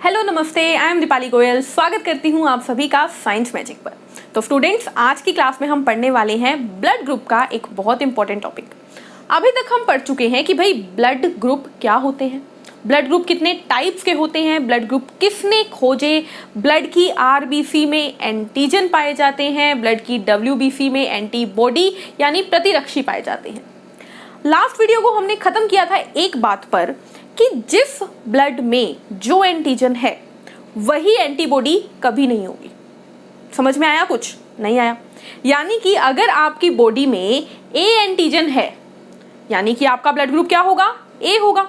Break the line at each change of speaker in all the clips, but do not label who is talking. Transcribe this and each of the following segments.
Hello नमस्ते, I am Deepali Goyal. स्वागत करती हूँ आप सभी का साइंस मैजिक पर। तो स्टूडेंट्स, आज की क्लास में हम पढ़ने वाले हैं ब्लड ग्रुप का एक बहुत इंपॉर्टेंट टॉपिक। अभी तक हम पढ़ चुके हैं कि भाई ब्लड ग्रुप क्या होते हैं, ब्लड ग्रुप कितने टाइप्स के होते हैं, ब्लड ग्रुप किसने खोजे, ब्लड की आरबीसी में एंटीजन पाए जाते हैं, ब्लड की डब्ल्यूबीसी में एंटीबॉडी यानी प्रतिरक्षी पाए जाते हैं। लास्ट वीडियो को हमने खत्म किया था एक बात पर कि जिस ब्लड में जो एंटीजन है वही एंटीबॉडी कभी नहीं होगी। समझ में आया? कुछ नहीं आया? यानी कि अगर आपकी बॉडी में ए एंटीजन है यानी कि आपका ब्लड ग्रुप क्या होगा? ए होगा।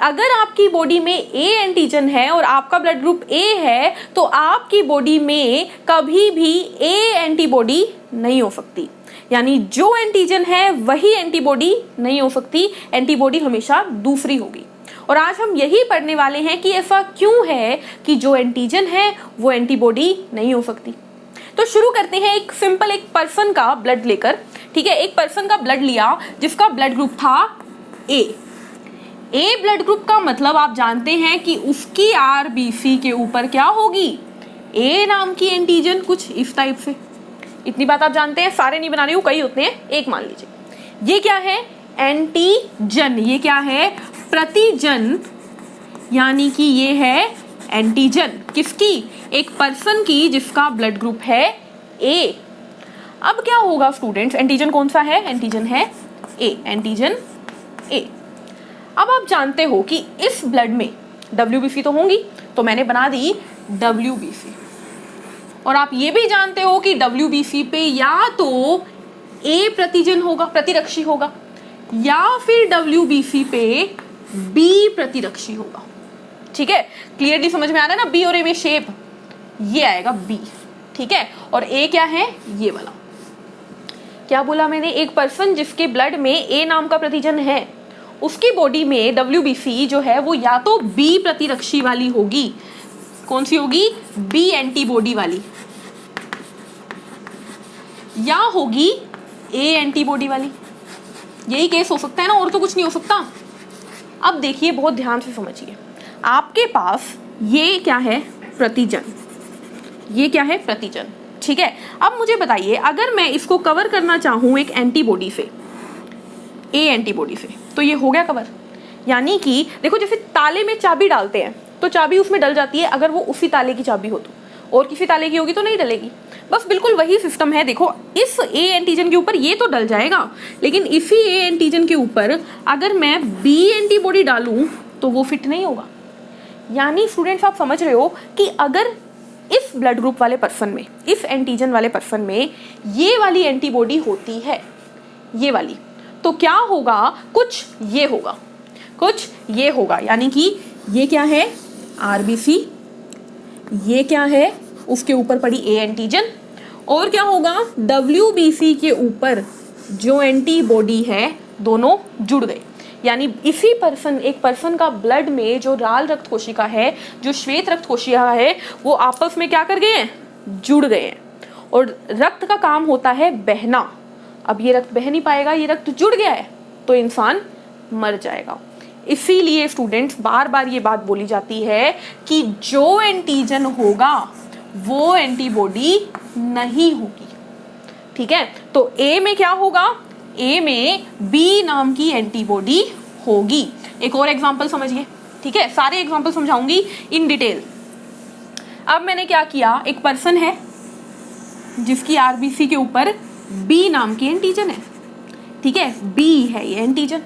अगर आपकी बॉडी में ए एंटीजन है और आपका ब्लड ग्रुप ए है तो आपकी बॉडी में कभी भी ए एंटीबॉडी नहीं हो सकती। यानी जो एंटीजन है वही एंटीबॉडी नहीं हो सकती, एंटीबॉडी हमेशा दूसरी होगी। और आज हम यही पढ़ने वाले हैं कि ऐसा क्यों है कि जो एंटीजन है वो एंटीबॉडी नहीं हो सकती। तो शुरू करते हैं एक सिंपल एक पर्सन का ब्लड लेकर। ठीक है, एक पर्सन का ब्लड लिया जिसका ब्लड ग्रुप था ए। ए ब्लड ग्रुप का मतलब आप जानते हैं कि उसकी आरबीसी के ऊपर क्या होगी? ए नाम की एंटीजन, कुछ इस टाइप से। इतनी बात आप जानते हैं, सारे नहीं बना रही हूँ, कई होते हैं, एक मान लीजिए। ये क्या है? एंटीजन। ये क्या है? प्रतिजन। यानी कि ये है एंटीजन किसकी? एक पर्सन की जिसका ब्लड ग्रुप है ए। अब क्या होगा स्टूडेंट्स? एंटीजन कौन सा है? एंटीजन है ए, एंटीजन ए। अब आप जानते हो कि इस ब्लड में डब्ल्यूबीसी तो होंगी, तो मैंने बना दी डब्ल्यूबीसी। और आप ये भी जानते हो कि डब्ल्यूबीसी पे या तो ए प्रतिजन होगा, प्रतिरक्षी होगा, या फिर डब्ल्यूबीसी पे बी प्रतिरक्षी होगा। ठीक है, क्लियरली समझ में आ रहा है ना? बी और ए में शेप ये आएगा बी। ठीक है, और ए क्या है? ये वाला। क्या बोला मैंने? एक पर्सन जिसके ब्लड में ए नाम का प्रतिजन है उसकी बॉडी में डब्ल्यूबीसी जो है वो या तो बी प्रतिरक्षी वाली होगी। कौन सी होगी? बी एंटीबॉडी वाली, या होगी ए एंटीबॉडी वाली। यही केस हो सकता है ना, और तो कुछ नहीं हो सकता। अब देखिए, बहुत ध्यान से समझिए। आपके पास ये क्या है? प्रतिजन। ये क्या है? प्रतिजन। ठीक है, अब मुझे बताइए, अगर मैं इसको कवर करना चाहूं एक एंटीबॉडी से, ए एंटीबॉडी से, तो ये हो गया कवर। यानी कि देखो, जैसे ताले में चाबी डालते हैं तो चाबी उसमें डल जाती है, अगर वो उसी ताले की चाबी हो तो, और किसी ताले की होगी तो नहीं डलेगी। बस बिल्कुल वही सिस्टम है। देखो, इस ए एंटीजन के ऊपर ये तो डल जाएगा, लेकिन इसी ए एंटीजन के ऊपर अगर मैं बी एंटीबॉडी डालूं तो वो फिट नहीं होगा। यानी स्टूडेंट्स, आप समझ रहे हो कि अगर इस ब्लड ग्रुप वाले पर्सन में, इस एंटीजन वाले पर्सन में ये वाली एंटीबॉडी होती है, ये वाली, तो क्या होगा? कुछ ये होगा, कुछ ये होगा। यानी कि ये क्या है? आरबीसी। ये क्या है? उसके ऊपर पड़ी ए एंटीजन। और क्या होगा? डब्ल्यूबीसी के ऊपर जो एंटीबॉडी है दोनों जुड़ गए। यानी इसी पर्सन, एक पर्सन का ब्लड में जो लाल रक्त कोशिका है, जो श्वेत रक्त कोशिका है, वो आपस में क्या कर गए हैं? जुड़ गए हैं। और रक्त का काम होता है बहना। अब ये रक्त बह नहीं पाएगा, ये रक्त जुड़ गया है, तो इंसान मर जाएगा। इसीलिए स्टूडेंट्स, बार बार ये बात बोली जाती है कि जो एंटीजन होगा वो एंटीबॉडी नहीं होगी। ठीक है, तो ए में क्या होगा? ए में बी नाम की एंटीबॉडी होगी। एक और एग्जांपल समझिए। ठीक है, सारे एग्जांपल समझाऊंगी इन डिटेल। अब मैंने क्या किया, एक पर्सन है जिसकी आरबीसी के ऊपर बी नाम की एंटीजन है। ठीक है, बी है ये एंटीजन।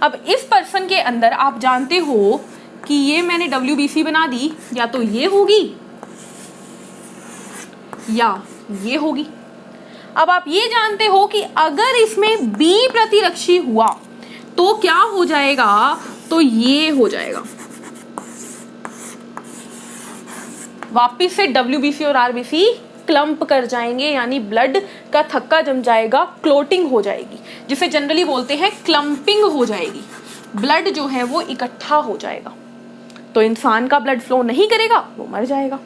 अब इस पर्सन के अंदर आप जानते हो कि ये मैंने डब्ल्यूबीसी बना दी, या तो ये होगी या ये होगी। अब आप ये जानते हो कि अगर इसमें बी प्रतिरक्षी हुआ तो क्या हो जाएगा? तो ये हो जाएगा। वापिस से डब्ल्यूबीसी और आरबीसी क्लम्प कर जाएंगे, यानी ब्लड का थक्का जम जाएगा, क्लोटिंग हो जाएगी, जिसे जनरली बोलते हैं क्लम्पिंग हो जाएगी। ब्लड जो है वो इकट्ठा हो जाएगा, तो इंसान का ब्लड फ्लो नहीं करेगा, वो मर जाएगा।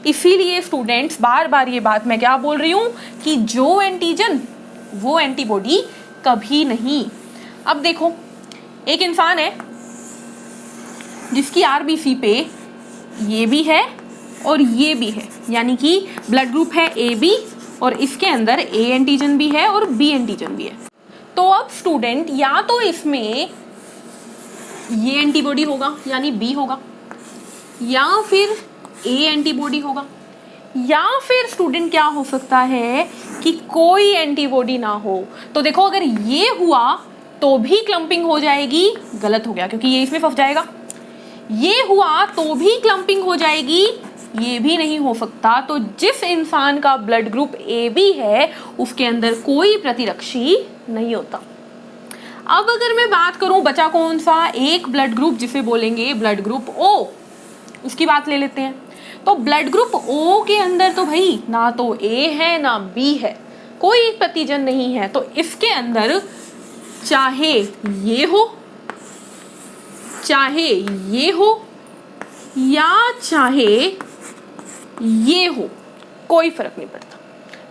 इसीलिए स्टूडेंट्स, बार बार ये बात मैं क्या बोल रही हूं कि जो एंटीजन वो एंटीबॉडी कभी नहीं। अब देखो, एक इंसान है जिसकी आरबीसी पे ये भी है और ये भी है, यानी कि ब्लड ग्रुप है ए बी और इसके अंदर ए एंटीजन भी है और बी एंटीजन भी है। तो अब स्टूडेंट या तो इसमें ये एंटीबॉडी होगा यानी बी होगा, या फिर ए एंटीबॉडी होगा, या फिर स्टूडेंट क्या हो सकता है कि कोई एंटीबॉडी ना हो। तो देखो अगर ये हुआ तो भी क्लम्पिंग हो जाएगी, गलत हो गया क्योंकि ये इसमें फंस जाएगा। ये हुआ तो भी क्लम्पिंग हो जाएगी, ये भी नहीं हो सकता। तो जिस इंसान का ब्लड ग्रुप ए बी है उसके अंदर कोई प्रतिरक्षी नहीं होता। अब अगर मैं बात करूं बचा कौन सा, एक ब्लड ग्रुप जिसे बोलेंगे ब्लड ग्रुप ओ, उसकी बात ले लेते हैं। तो ब्लड ग्रुप ओ के अंदर तो भाई ना तो ए है ना बी है, कोई प्रतिजन नहीं है। तो इसके अंदर चाहे ये हो, चाहे ये हो, या चाहे ये हो, कोई फर्क नहीं पड़ता।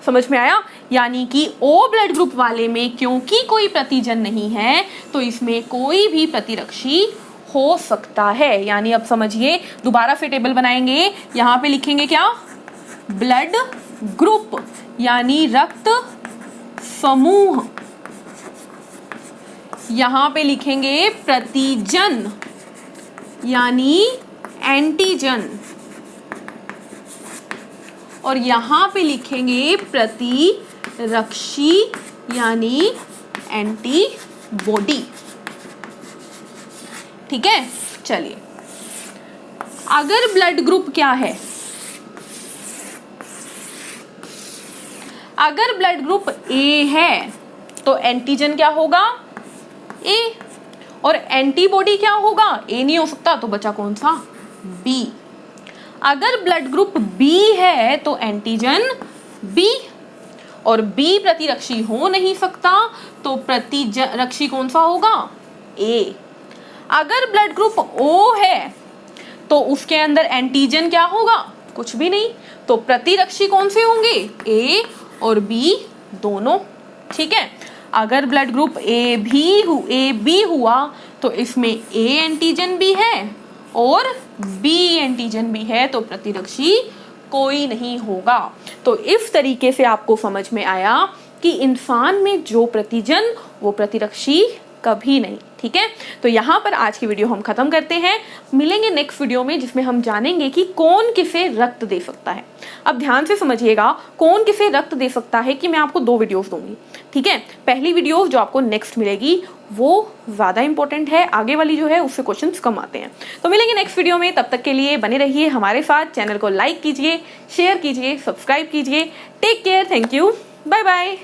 समझ में आया? यानी कि ओ ब्लड ग्रुप वाले में क्योंकि कोई प्रतिजन नहीं है तो इसमें कोई भी प्रतिरक्षी हो सकता है। यानी अब समझिए, दोबारा फिर टेबल बनाएंगे। यहां पे लिखेंगे क्या, ब्लड ग्रुप यानी रक्त समूह। यहां पे लिखेंगे प्रतिजन यानी एंटीजन, और यहां पे लिखेंगे प्रतिरक्षी यानी एंटीबॉडी। ठीक है, चलिए अगर ब्लड ग्रुप क्या है, अगर ब्लड ग्रुप ए है तो एंटीजन क्या होगा, ए, और एंटीबॉडी क्या होगा, ए नहीं हो सकता तो बचा कौन सा, बी। अगर ब्लड ग्रुप बी है तो एंटीजन बी, और बी प्रतिरक्षी हो नहीं सकता तो प्रतिरक्षी कौन सा होगा, ए। अगर ब्लड ग्रुप ओ है तो उसके अंदर एंटीजन क्या होगा, कुछ भी नहीं, तो प्रतिरक्षी कौन से होंगे, ए और बी दोनों। ठीक है, अगर ब्लड ग्रुप ए बी हुआ तो इसमें ए एंटीजन भी है और बी एंटीजन भी है, तो प्रतिरक्षी कोई नहीं होगा। तो इस तरीके से आपको समझ में आया कि इंसान में जो प्रतिजन वो प्रतिरक्षी कभी नहीं। ठीक है, तो यहाँ पर आज की वीडियो हम खत्म करते हैं। मिलेंगे नेक्स्ट वीडियो में जिसमें हम जानेंगे कि कौन किसे रक्त दे सकता है। अब ध्यान से समझिएगा, कौन किसे रक्त दे सकता है कि मैं आपको 2 वीडियोस दूंगी। ठीक है, पहली वीडियो जो आपको नेक्स्ट मिलेगी वो ज़्यादा इंपॉर्टेंट है, आगे वाली जो है उससे क्वेश्चंस कम आते हैं। तो मिलेंगे नेक्स्ट वीडियो में, तब तक के लिए बने रहिए हमारे साथ। चैनल को लाइक कीजिए, शेयर कीजिए, सब्सक्राइब कीजिए। Take care, thank you, bye bye.